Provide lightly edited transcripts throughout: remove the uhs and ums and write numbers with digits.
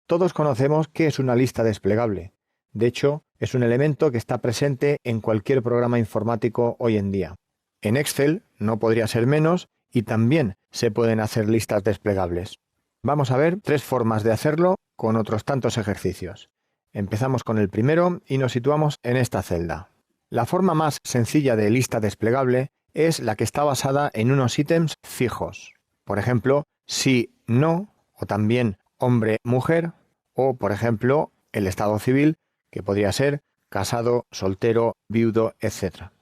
Todos conocemos qué es una lista desplegable. De hecho, es un elemento que está presente en cualquier programa informático hoy en día. En Excel no podría ser menos y también se pueden hacer listas desplegables. Vamos a ver 3 formas de hacerlo con otros tantos ejercicios. Empezamos con el primero y nos situamos en esta celda. La forma más sencilla de lista desplegable es la que está basada en unos ítems fijos. Por ejemplo, sí, no, o también hombre, mujer, o por ejemplo, el estado civil, que podría ser casado, soltero, viudo, etc.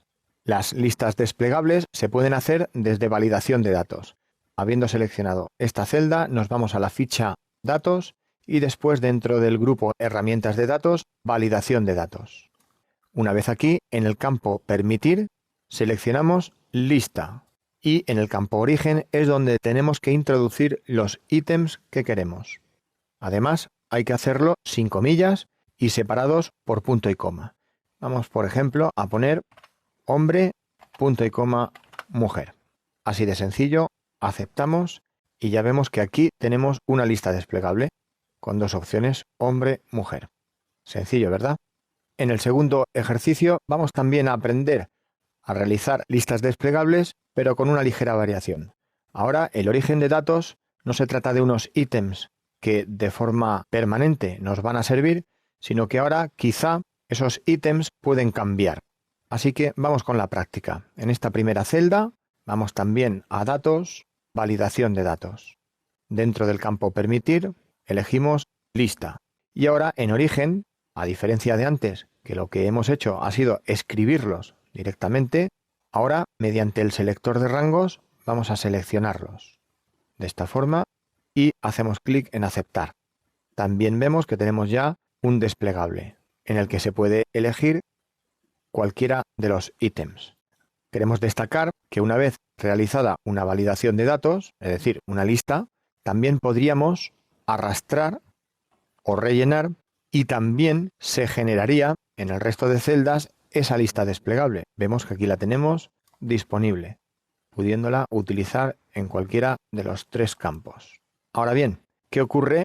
Las listas desplegables se pueden hacer desde validación de datos. Habiendo seleccionado esta celda, nos vamos a la ficha Datos y después dentro del grupo Herramientas de datos, Validación de datos. Una vez aquí, en el campo Permitir, seleccionamos Lista y en el campo Origen es donde tenemos que introducir los ítems que queremos. Además, hay que hacerlo sin comillas y separados por punto y coma. Vamos, por ejemplo, a poner hombre, punto y coma, mujer. Así de sencillo, aceptamos y ya vemos que aquí tenemos una lista desplegable con 2 opciones, hombre, mujer. Sencillo, ¿verdad? En el segundo ejercicio vamos también a aprender a realizar listas desplegables, pero con una ligera variación. Ahora, el origen de datos no se trata de unos ítems que de forma permanente nos van a servir, sino que ahora quizá esos ítems pueden cambiar. Así que vamos con la práctica. En esta primera celda vamos también a Datos, Validación de datos. Dentro del campo Permitir elegimos Lista. Y ahora en Origen, a diferencia de antes, que lo que hemos hecho ha sido escribirlos directamente, ahora mediante el selector de rangos vamos a seleccionarlos. De esta forma y hacemos clic en Aceptar. También vemos que tenemos ya un desplegable en el que se puede elegir cualquiera de los ítems. Queremos destacar que una vez realizada una validación de datos, es decir, una lista, también podríamos arrastrar o rellenar y también se generaría en el resto de celdas esa lista desplegable. Vemos que aquí la tenemos disponible, pudiéndola utilizar en cualquiera de los 3 campos. Ahora bien, ¿qué ocurre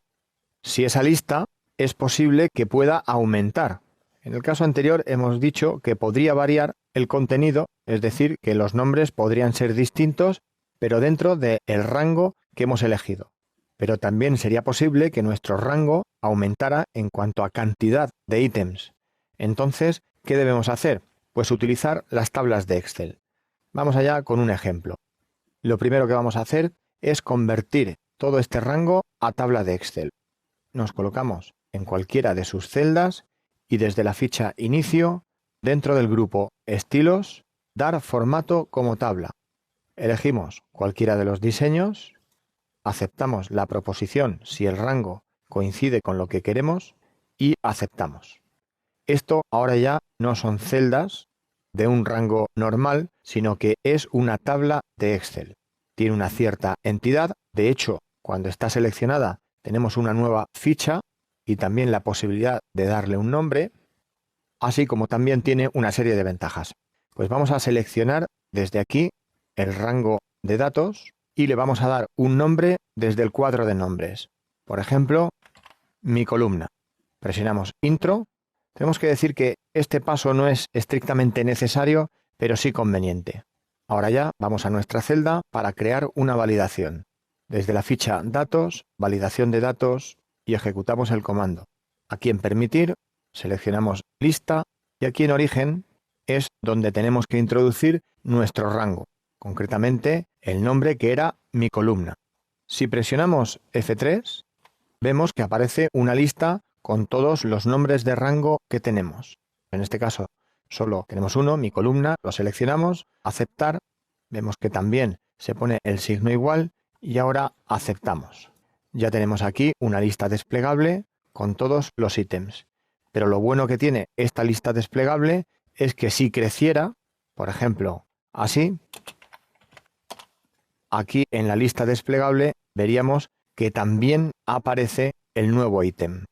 si esa lista es posible que pueda aumentar? En el caso anterior hemos dicho que podría variar el contenido, es decir, que los nombres podrían ser distintos, pero dentro del rango que hemos elegido. Pero también sería posible que nuestro rango aumentara en cuanto a cantidad de ítems. Entonces, ¿qué debemos hacer? Pues utilizar las tablas de Excel. Vamos allá con un ejemplo. Lo primero que vamos a hacer es convertir todo este rango a tabla de Excel. Nos colocamos en cualquiera de sus celdas y desde la ficha Inicio, dentro del grupo Estilos, dar formato como tabla. Elegimos cualquiera de los diseños, aceptamos la proposición si el rango coincide con lo que queremos y aceptamos. Esto ahora ya no son celdas de un rango normal, sino que es una tabla de Excel. Tiene una cierta entidad, de hecho, cuando está seleccionada tenemos una nueva ficha y también la posibilidad de darle un nombre, así como también tiene una serie de ventajas. Pues vamos a seleccionar desde aquí el rango de datos y le vamos a dar un nombre desde el cuadro de nombres. Por ejemplo, mi columna. Presionamos Intro. Tenemos que decir que este paso no es estrictamente necesario, pero sí conveniente. Ahora ya vamos a nuestra celda para crear una validación. Desde la ficha Datos, Validación de datos y ejecutamos el comando. Aquí en Permitir seleccionamos Lista y aquí en Origen es donde tenemos que introducir nuestro rango, concretamente el nombre que era mi columna. Si presionamos F3, vemos que aparece una lista con todos los nombres de rango que tenemos. En este caso solo tenemos uno, mi columna, lo seleccionamos, aceptar, vemos que también se pone el signo igual y ahora aceptamos. Ya tenemos aquí una lista desplegable con todos los ítems. Pero lo bueno que tiene esta lista desplegable es que si creciera, por ejemplo, así, aquí en la lista desplegable veríamos que también aparece el nuevo ítem.